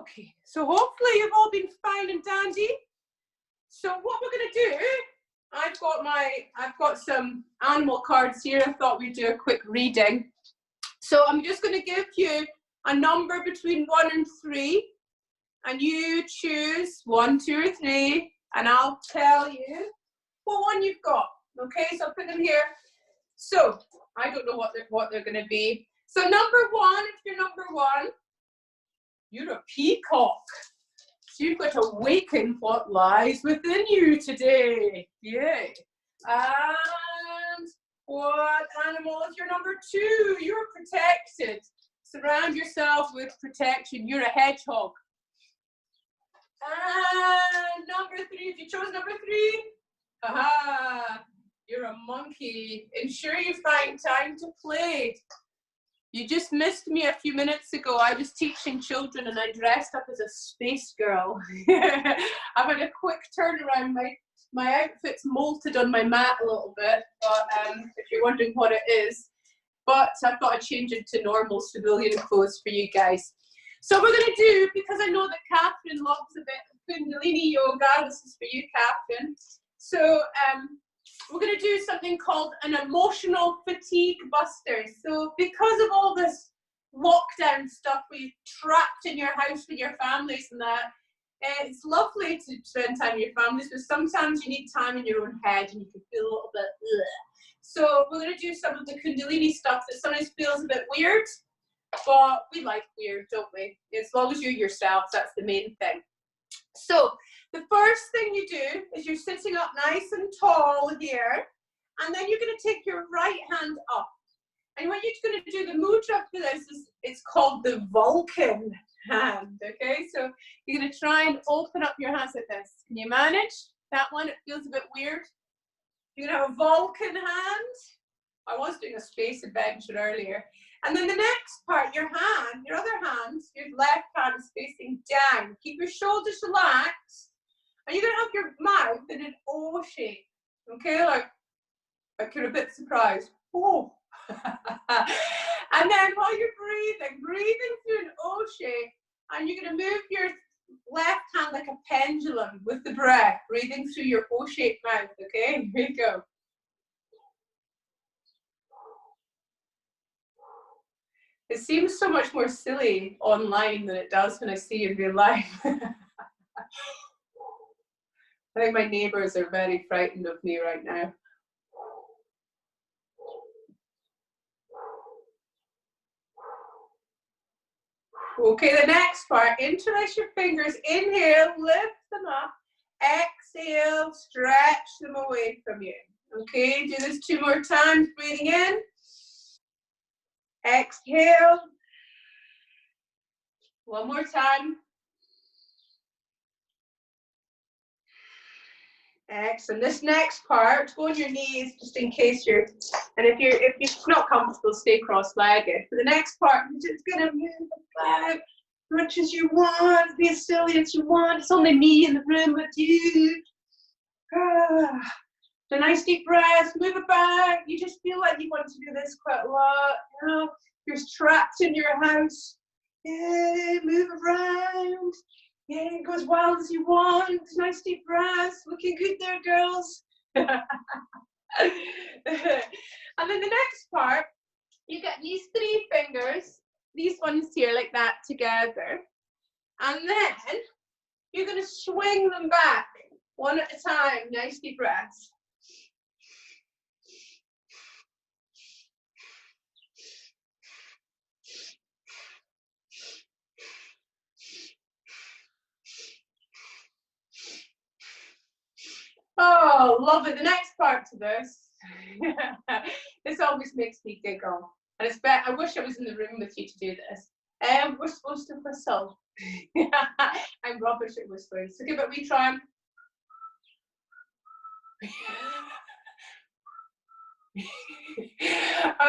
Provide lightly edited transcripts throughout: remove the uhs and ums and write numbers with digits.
Okay, so hopefully you've all been fine and dandy. So what we're going to do, I've got some animal cards here. I thought we'd do a quick reading. So I'm just going to give you a number between 1 and 3, and you choose 1, 2, or 3, and I'll tell you what one you've got. Okay, so I'll put them here. So I don't know what they're going to be. So number 1, if you're number 1, you're a peacock. So you've got to awaken what lies within you today. Yay. And what animal is your number 2? You're protected. Surround yourself with protection. You're a hedgehog. And number 3, if you chose number 3, aha, you're a monkey. Ensure you find time to play. You just missed me a few minutes ago. I was teaching children and I dressed up as a space girl. I've had a quick turnaround. My outfit's molted on my mat a little bit, but if you're wondering what it is. But I've got to change it to normal civilian clothes for you guys. So we're going to do, because I know that Catherine loves a bit of kundalini yoga. This is for you, Catherine. So we're going to do something called an emotional fatigue buster. So because of all this lockdown stuff where you're trapped in your house with your families and that, it's lovely to spend time with your families, but sometimes you need time in your own head and you can feel a little bit ugh. So we're going to do some of the kundalini stuff that sometimes feels a bit weird, but we like weird, don't we? As long as you're yourself, that's the main thing. So the first thing you do is you're sitting up nice and tall here, and then you're going to take your right hand up. And what you're going to do, the mudra for this is, it's called the Vulcan hand, okay? So you're going to try and open up your hands like this. Can you manage that one? It feels a bit weird. You're going to have a Vulcan hand. I was doing a space adventure earlier. And then the next part, your hand, your other hand, your left hand is facing down. Keep your shoulders relaxed. And you're going to have your mouth in an O shape. Okay, like you're a bit surprised. Oh. And then while you're breathing through an O shape, and you're going to move your left hand like a pendulum with the breath, breathing through your O-shaped mouth. Okay, here you go. It seems so much more silly online than it does when I see you in real life. I think my neighbors are very frightened of me right now. Okay, the next part, interlace your fingers, inhale, lift them up, exhale, stretch them away from you. Okay, do this 2 more times, breathing in, exhale, 1 more time, excellent. This next part, go on your knees just in case you're, and if you're not comfortable, stay cross-legged. For the next part, you're just gonna move about as much as you want, be as silly as you want. It's only me in the room with you. A nice deep breath, move about. You just feel like you want to do this quite a lot. You know, you're trapped in your house. Yeah, move around. Yeah, go as wild as you want. Nice deep breath. Looking good there, girls. And then the next part, you get these 3 fingers, these ones here like that together. And then you're going to swing them back 1 at a time. Nice deep breaths. Oh, love it. The next part to this. This always makes me giggle. And it's I wish I was in the room with you to do this. We're supposed to whistle. I'm rubbish at whistling. So give it a wee try.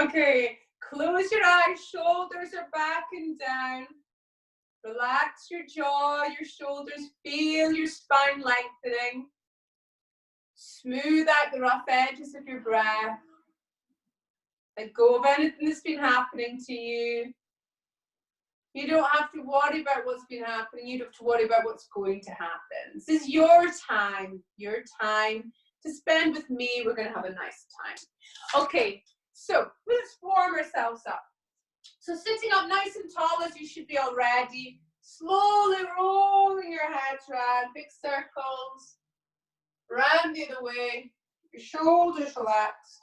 Okay, close your eyes, shoulders are back and down. Relax your jaw, your shoulders, feel your spine lengthening. Smooth out the rough edges of your breath. Let go of anything that's been happening to you. You don't have to worry about what's been happening. You don't have to worry about what's going to happen. This is your time to spend with me. We're going to have a nice time. Okay, so let's warm ourselves up. So sitting up nice and tall as you should be already, slowly rolling your head around, big circles, round the other way, your shoulders relaxed.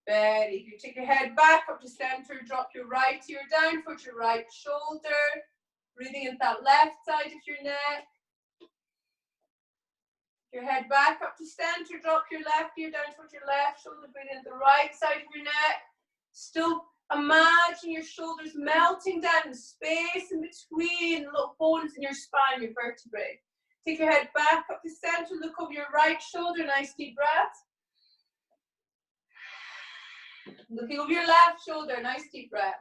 Very good. Take your head back up to center, drop your right ear down towards your right shoulder, breathing into that left side of your neck. Your head back up to center, drop your left ear down towards your left shoulder, breathe into the right side of your neck. Still imagine your shoulders melting down, the space in between the little bones in your spine, your vertebrae. Take your head back up to center, look over your right shoulder, nice deep breath. Looking over your left shoulder, nice deep breath.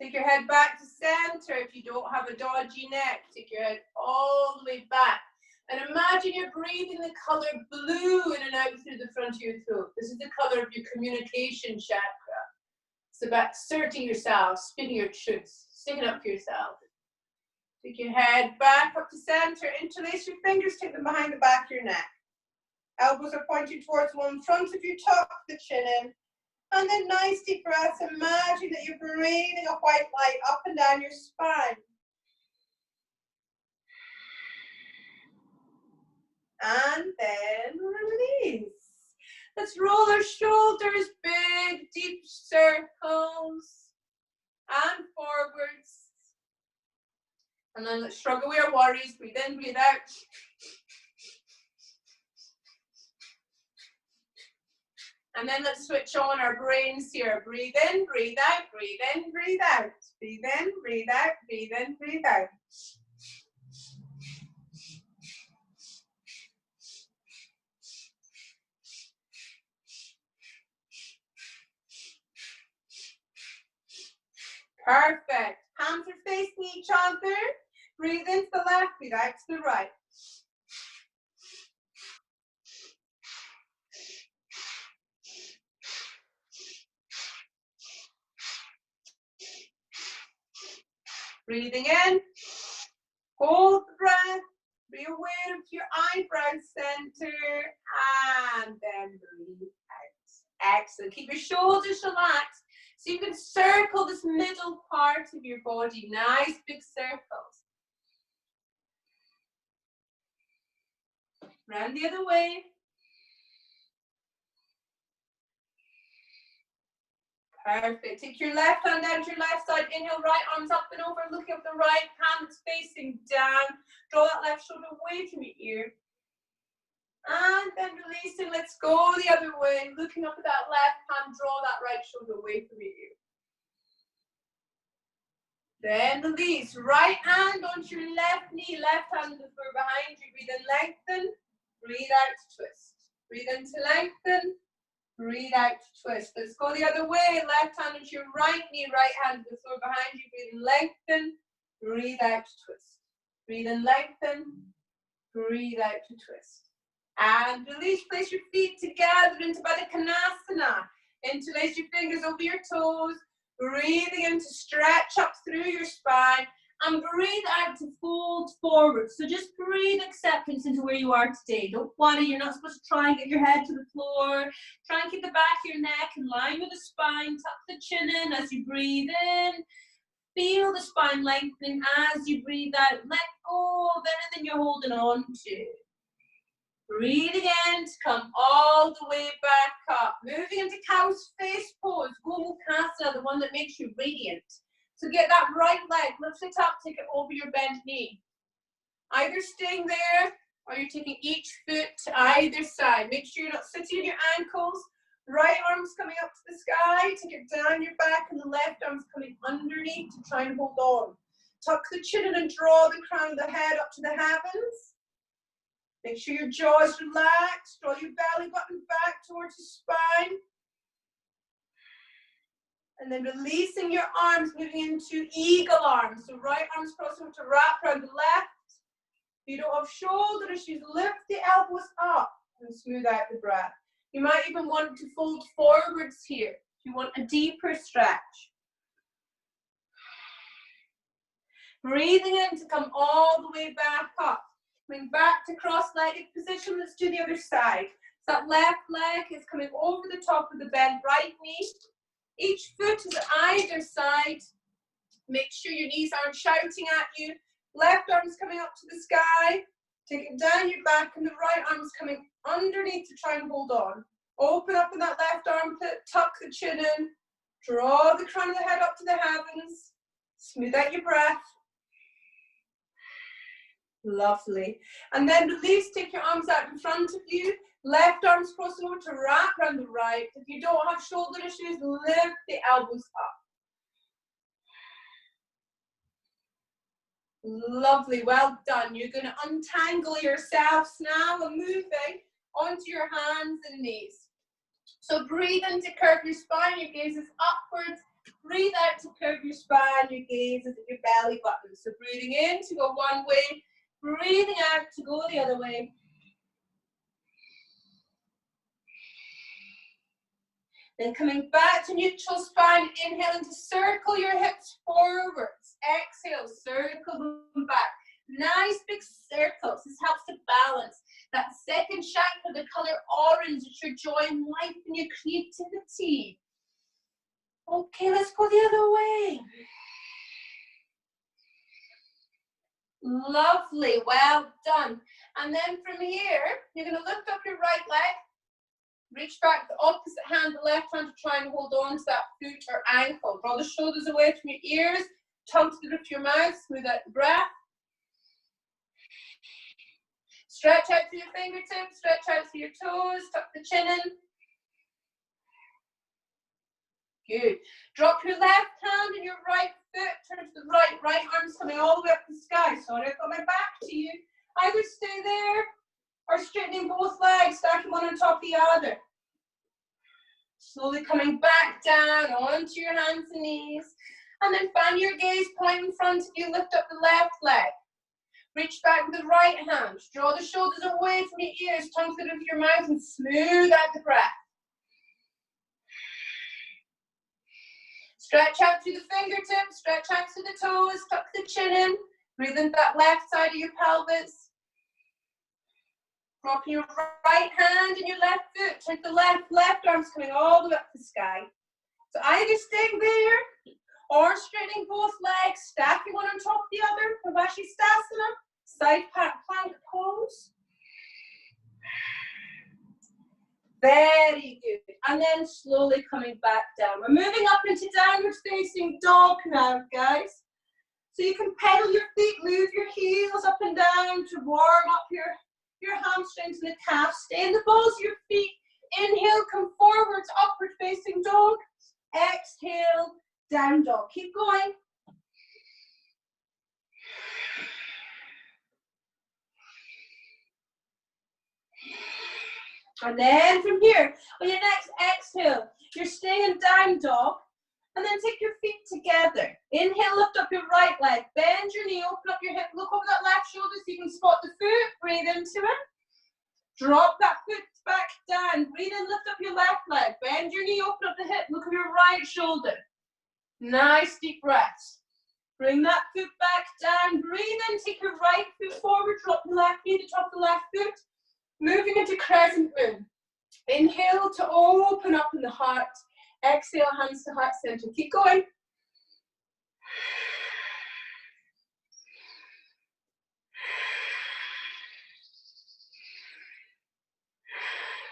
Take your head back to center if you don't have a dodgy neck. Take your head all the way back. And imagine you're breathing the color blue in and out through the front of your throat. This is the color of your communication chakra. It's about asserting yourself, speaking your truth, sticking up for yourself. Take your head back up to center, interlace your fingers, take them behind the back of your neck. Elbows are pointing towards one front of you, tuck the chin in. And then nice deep breaths. Imagine that you're breathing a white light up and down your spine. And then release. Let's roll our shoulders, big, deep circles. And forwards. And then let's shrug away our worries. Breathe in, breathe out. And then let's switch on our brains here. Breathe in, breathe out, breathe in, breathe out. Breathe in, breathe out, breathe in, breathe out. Perfect. Hands are facing each other. Breathe into the left, breathe out to the right. Breathing in, hold the breath, be aware of your eyebrow center, and then breathe out. Excellent. Keep your shoulders relaxed so you can circle this middle part of your body. Nice big circles. Round the other way. Perfect. Take your left hand down to your left side. Inhale, right arms up and over. Looking up the right hand that's facing down. Draw that left shoulder away from your ear. And then releasing. Let's go the other way. Looking up at that left hand. Draw that right shoulder away from your ear. Then release. Right hand onto your left knee. Left hand to the floor behind you. Breathe in, lengthen. Breathe out, twist. Breathe in to lengthen. Breathe out, twist. Let's go the other way. Left hand onto your right knee, right hand to the floor behind you. Breathe in, lengthen. Breathe out, twist. Breathe in, lengthen. Breathe out to twist. And release. Place your feet together into Baddha Konasana. Interlace your fingers over your toes. Breathing in to stretch up through your spine. And breathe out to fold forward. So just breathe acceptance into where you are today. Don't worry, you're not supposed to try and get your head to the floor. Try and keep the back of your neck in line with the spine. Tuck the chin in as you breathe in. Feel the spine lengthening as you breathe out. Let go of anything you're holding on to. Breathing in to come all the way back up. Moving into cow's face pose. Gomukhasana, the one that makes you radiant. So get that right leg, lift it up, take it over your bent knee. Either staying there or you're taking each foot to either side. Make sure you're not sitting on your ankles. Right arm's coming up to the sky, take it down your back, and the left arm's coming underneath to try and hold on. Tuck the chin in and draw the crown of the head up to the heavens. Make sure your jaw is relaxed. Draw your belly button back towards the spine. And then releasing your arms, moving into eagle arms. So right arm's crossing to wrap around the left. If you don't have shoulder issues, lift the elbows up and smooth out the breath. You might even want to fold forwards here if you want a deeper stretch. Breathing in to come all the way back up. Coming back to cross-legged position. Let's do the other side. So that left leg is coming over the top of the bent right knee. Each foot is either side. Make sure your knees aren't shouting at you. Left arm's coming up to the sky. Take it down your back, and the right arm's coming underneath to try and hold on. Open up in that left armpit, tuck the chin in. Draw the crown of the head up to the heavens. Smooth out your breath. Lovely. And then release, take your arms out in front of you. Left arm's crossing over to wrap around the right. If you don't have shoulder issues, lift the elbows up. Lovely, well done. You're going to untangle yourselves now and moving onto your hands and knees. So breathe in to curve your spine, your gaze is upwards. Breathe out to curve your spine, your gaze is at your belly button. So breathing in to go one way, breathing out to go the other way. Then coming back to neutral spine, inhaling to circle your hips forwards. Exhale, circle them back. Nice big circles. This helps to balance that second chakra, the color orange. It's your joy in life and your creativity. Okay, let's go the other way. Lovely, well done. And then from here, you're going to lift up your right leg. Reach back the opposite hand, the left hand, to try and hold on to that foot or ankle. Draw the shoulders away from your ears, tongue to the roof of your mouth, smooth out the breath. Stretch out through your fingertips, stretch out through your toes, tuck the chin in. Good. Drop your left hand and your right foot, turn to the right. Right arm's coming all the way up to the sky. Sorry, I've got my back to you. Either stay there or straightening both legs, stacking one on top of the other. Slowly coming back down onto your hands and knees. And then find your gaze, point in front of you, lift up the left leg. Reach back with the right hand. Draw the shoulders away from your ears, tongue to the roof of your mouth, and smooth out the breath. Stretch out through the fingertips, stretch out to the toes, tuck the chin in. Breathe into that left side of your pelvis. Drop your right hand and your left foot. Turn to the left. Left arm's coming all the way up to the sky. So either staying there or straightening both legs, stacking one on top of the other. Pavashistasana, side plank pose. Very good. And then slowly coming back down. We're moving up into downward facing dog now, guys. So you can pedal your feet, move your heels up and down to warm up your hamstrings and the calves. Stay in the balls of your feet. Inhale, come forwards, upward facing dog. Exhale, down dog. Keep going. And then from here, on your next exhale, you're staying in down dog. And then take your feet together. Inhale, lift up your right leg. Bend your knee, open up your hip. Look over that left shoulder so you can spot the foot. Breathe into it. Drop that foot back down. Breathe in, lift up your left leg. Bend your knee, open up the hip. Look over your right shoulder. Nice deep breaths. Bring that foot back down. Breathe in, take your right foot forward. Drop the left knee to top of the left foot. Moving into crescent moon. Inhale to open up in the heart. Exhale, hands to heart center. Keep going.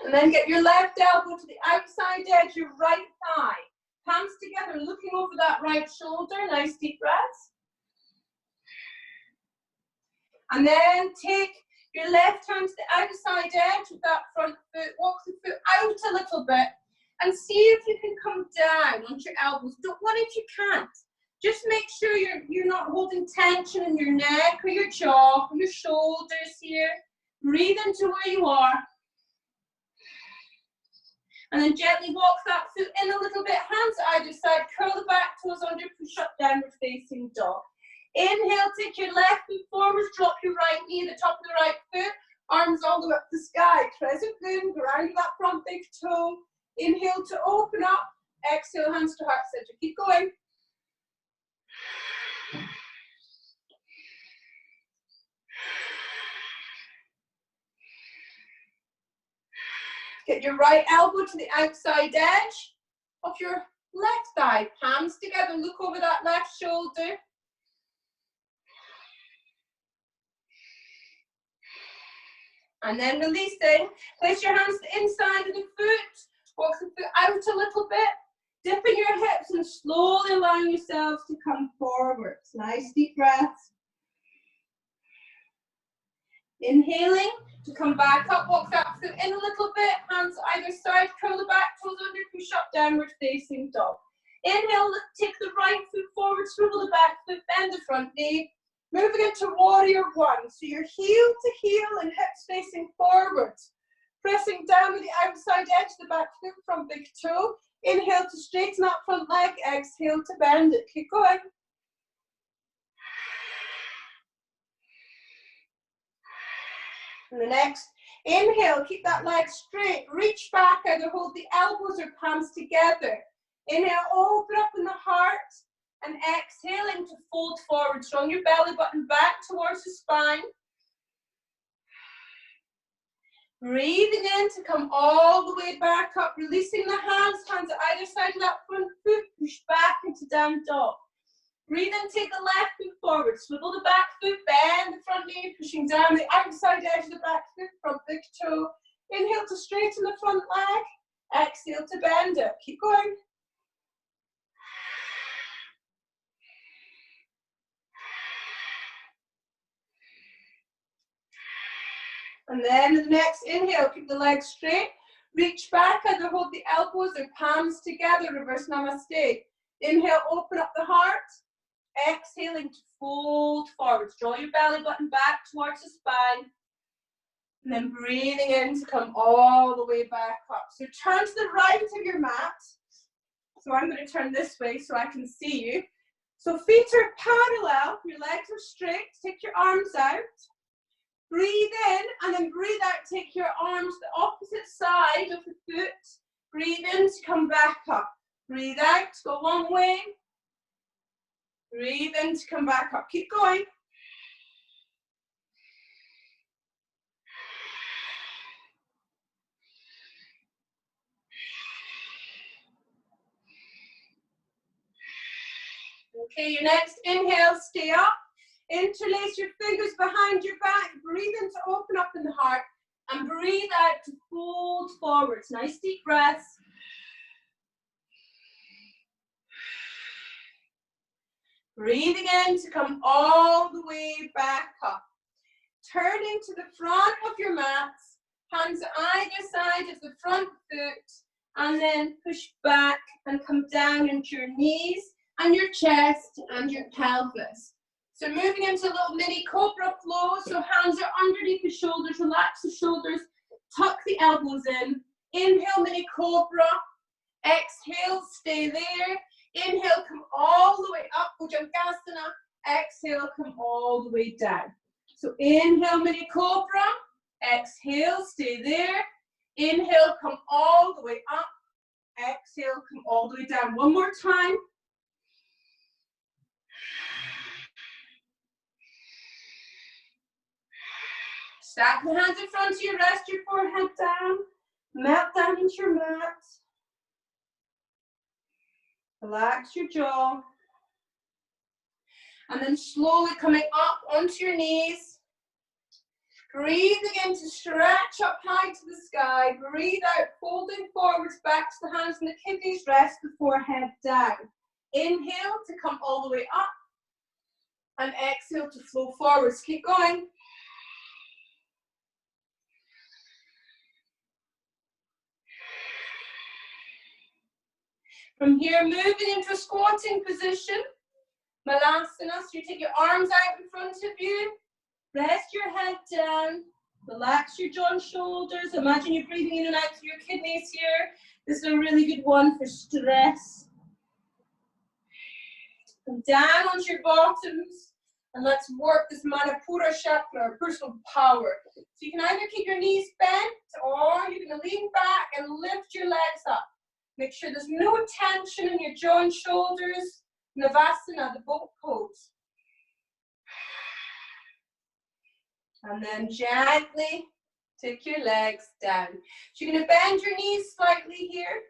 And then get your left elbow to the outside edge, your right thigh. Palms together, looking over that right shoulder. Nice deep breaths. And then take your left hand to the outside edge of that front foot. Walk the foot out a little bit. And see if you can come down onto your elbows. Don't worry if you can't. Just make sure you're not holding tension in your neck or your jaw or your shoulders here. Breathe into where you are. And then gently walk that foot in a little bit. Hands either side. Curl the back toes under. Push up, downward facing dog. Inhale, take your left foot forwards. Drop your right knee at the top of the right foot. Arms all the way up to the sky. Crescent moon. Ground that front big toe. Inhale to open up. Exhale, hands to heart center. Keep going. Take your right elbow to the outside edge of your left thigh. Palms together, look over that left shoulder. And then releasing. Place your hands to the inside of the foot. Walk the foot out a little bit. Dipping your hips and slowly allowing yourselves to come forwards. Nice deep breaths. Inhaling to come back up, walk that foot in a little bit, hands either side, curl the back toes under, push up, downward facing dog. Inhale, take the right foot forward, swivel the back foot, bend the front knee. Moving into warrior one. So you're heel to heel and hips facing forwards. Pressing down with the outside edge of the back foot from big toe. Inhale to straighten that front leg, exhale to bend it. Keep going. And the next, inhale, keep that leg straight, reach back, either hold the elbows or palms together. Inhale, open up in the heart, and exhaling to fold forward. Strong your belly button back towards the spine. Breathing in to come all the way back up, releasing the hands at either side of that front foot, push back into down dog. Breathe in, take the left foot forward, swivel the back foot, bend the front knee, pushing down the outside edge of the back foot from big toe. Inhale to straighten the front leg, exhale to bend it. Keep going. And then the next inhale, keep the legs straight, reach back, either hold the elbows or palms together, reverse namaste. Inhale, open up the heart. Exhaling to fold forwards. Draw your belly button back towards the spine. And then breathing in to come all the way back up. So turn to the right of your mat. So I'm going to turn this way so I can see you. So feet are parallel, your legs are straight. Take your arms out. Breathe in and then breathe out. Take your arms to the opposite side of the foot. Breathe in to come back up. Breathe out, go one way. Breathe in to come back up. Keep going. Okay, your next inhale, stay up. Interlace your fingers behind your back. Breathe in to open up in the heart. And breathe out to fold forwards. Nice deep breaths. Breathing in to come all the way back up. Turning to the front of your mats. Hands either side of the front foot. And then push back and come down into your knees and your chest and your pelvis. So moving into a little mini cobra flow. So hands are underneath the shoulders. Relax the shoulders. Tuck the elbows in. Inhale, mini cobra. Exhale, stay there. Inhale, come all the way up, Bhujangasana. Exhale, come all the way down. So inhale, mini cobra. Exhale, stay there. Inhale, come all the way up. Exhale, come all the way down. One more time. Stack the hands in front of you. Rest your forehead down. Melt down into your mat. Relax your jaw. And then slowly coming up onto your knees. Breathing in to stretch up high to the sky. Breathe out, folding forwards back to the hands and the kidneys. Rest the forehead down. Inhale to come all the way up. And exhale to flow forwards. Keep going. From here, moving into a squatting position. Malasana, so you take your arms out in front of you. Rest your head down. Relax your jaw and shoulders. Imagine you're breathing in and out through your kidneys here. This is a really good one for stress. Come down onto your bottoms. And let's work this Manipura chakra, or personal power. So you can either keep your knees bent, or you can lean back and lift your legs up. Make sure there's no tension in your jaw and shoulders. Navasana, the boat pose. And then gently Take your legs down. So you're going to bend your knees slightly here.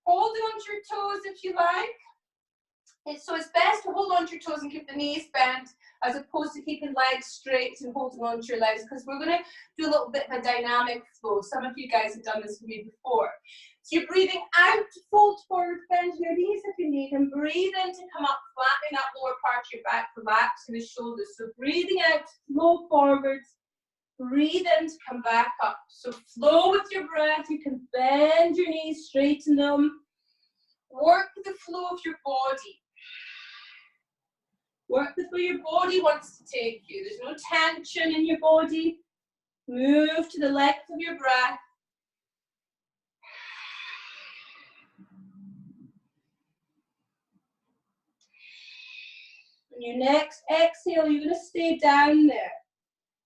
Hold on to your toes if you like. So it's best to hold on to your toes and keep the knees bent as opposed to keeping legs straight and holding on to your legs, because we're going to do a little bit of a dynamic flow. Some of you guys have done this with me before. So you're breathing out to fold forward, bend your knees if you need, and breathe in to come up, flattening that lower part of your back, relaxing the shoulders. So breathing out, flow forwards. Breathe in to come back up. So flow with your breath. You can bend your knees, straighten them. Work the flow of your body. Work with where your body wants to take you. There's no tension in your body. Move to the length of your breath. On your next exhale, you're going to stay down there.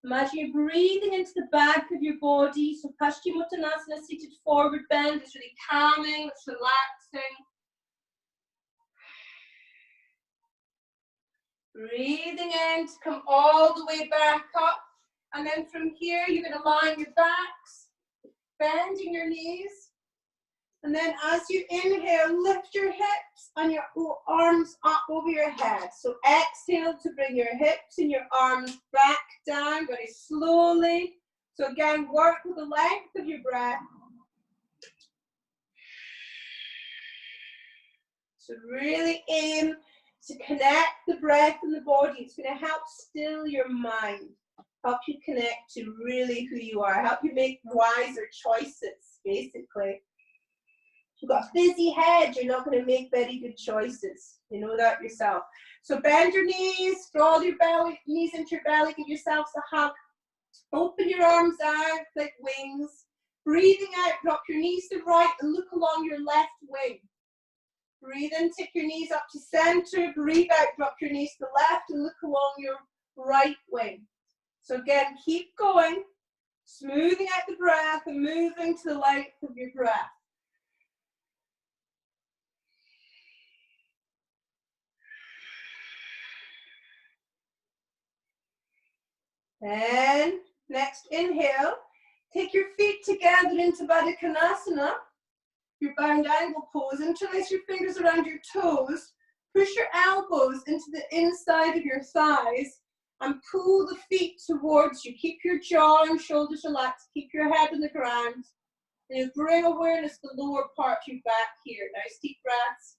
Imagine you're breathing into the back of your body. So Paschimottanasana, seated forward bend, is really calming, it's relaxing. Breathing in to come all the way back up. And then from here, you're going to line your backs, bending your knees. And then as you inhale, lift your hips and your arms up over your head. So exhale to bring your hips and your arms back down very slowly. So again, work with the length of your breath. So really aim to connect the breath and the body. It's going to help still your mind, help you connect to really who you are, help you make wiser choices, basically. If you've got a busy head, you're not going to make very good choices. You know that yourself. So bend your knees, draw your knees into your belly, give yourselves a hug. Open your arms out like wings. Breathing out, drop your knees to the right and look along your left wing. Breathe in, take your knees up to center. Breathe out, drop your knees to the left and look along your right wing. So again, keep going, smoothing out the breath and moving to the length of your breath. And next inhale, take your feet together into Baddha Konasana, your bound angle pose. Interlace your fingers around your toes, push your elbows into the inside of your thighs and pull the feet towards you. Keep your jaw and shoulders relaxed, keep your head on the ground, and you bring awareness to the lower part of your back here. Nice deep breaths.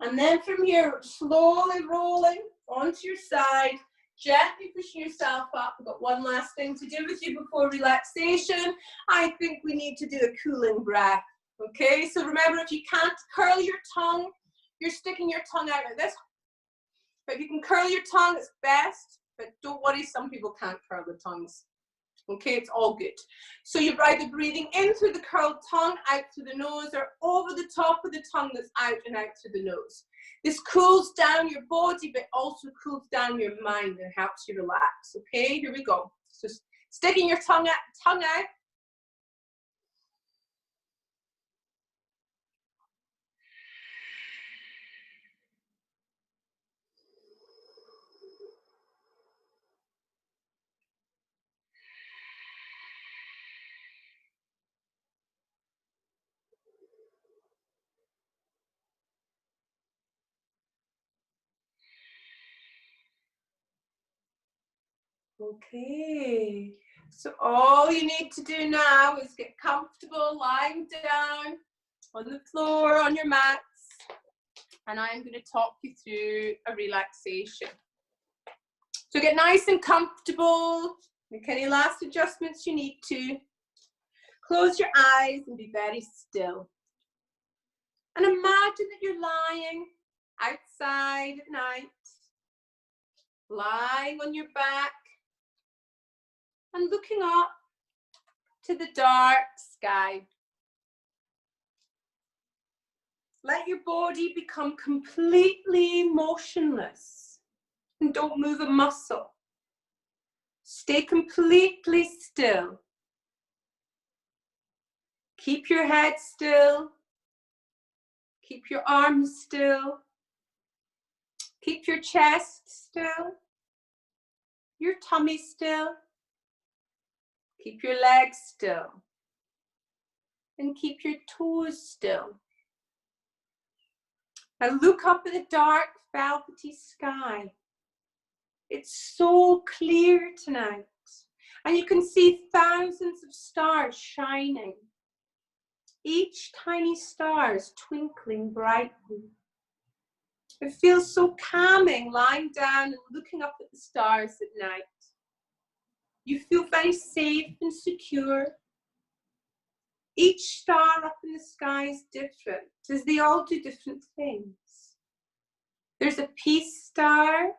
And then from here, slowly rolling onto your side, gently pushing yourself up. We've got one last thing to do with you before relaxation. I think we need to do a cooling breath. Okay, so remember, if you can't curl your tongue, you're sticking your tongue out like this. But if you can curl your tongue, it's best. But don't worry, some people can't curl their tongues. Okay, it's all good. So you're either breathing in through the curled tongue, out through the nose, or over the top of the tongue that's out and out through the nose. This cools down your body, but also cools down your mind and helps you relax. Okay, here we go. So sticking your tongue out. Okay, so all you need to do now is get comfortable lying down on the floor, on your mats, and I'm going to talk you through a relaxation. So get nice and comfortable, make any last adjustments you need to. Close your eyes and be very still. And imagine that you're lying outside at night, lying on your back, and looking up to the dark sky. Let your body become completely motionless and don't move a muscle. Stay completely still. Keep your head still. Keep your arms still. Keep your chest still. your tummy still. Keep your legs still. And keep your toes still. Now look up at the dark, velvety sky. It's so clear tonight. And you can see thousands of stars shining. Each tiny star is twinkling brightly. It feels so calming lying down and looking up at the stars at night. You feel very safe and secure. Each star up in the sky is different, as they all do different things. There's a peace star,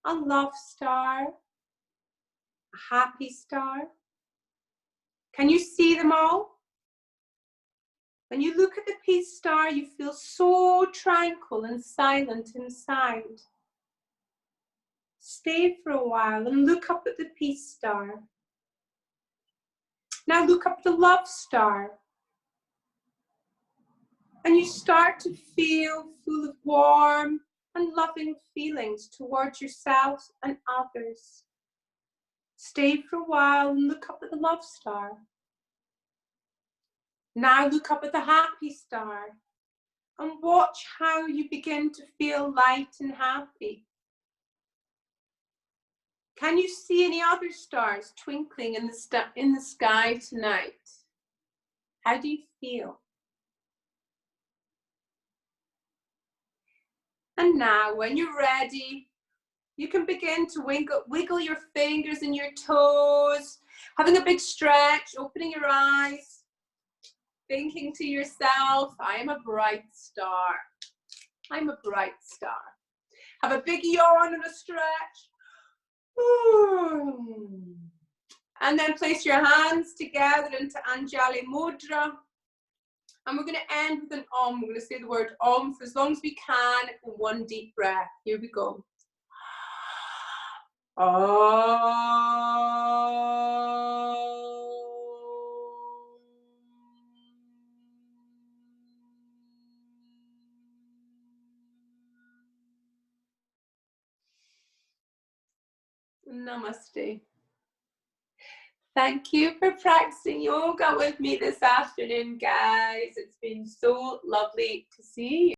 a love star, a happy star. Can you see them all? When you look at the peace star, you feel so tranquil and silent inside. Stay for a while and look up at the peace star. Now look up at the love star. And you start to feel full of warm and loving feelings towards yourself and others. Stay for a while and look up at the love star. Now look up at the happy star and watch how you begin to feel light and happy. Can you see any other stars twinkling in the sky tonight? How do you feel? And now, when you're ready, you can begin to wiggle your fingers and your toes, having a big stretch, opening your eyes, thinking to yourself, I am a bright star. I'm a bright star. Have a big yawn and a stretch. And then place your hands together into Anjali Mudra. And we're going to end with an Om. We're going to say the word Om for as long as we can in one deep breath. Here we go. Namaste. Thank you for practicing yoga with me this afternoon, guys. It's been so lovely to see you.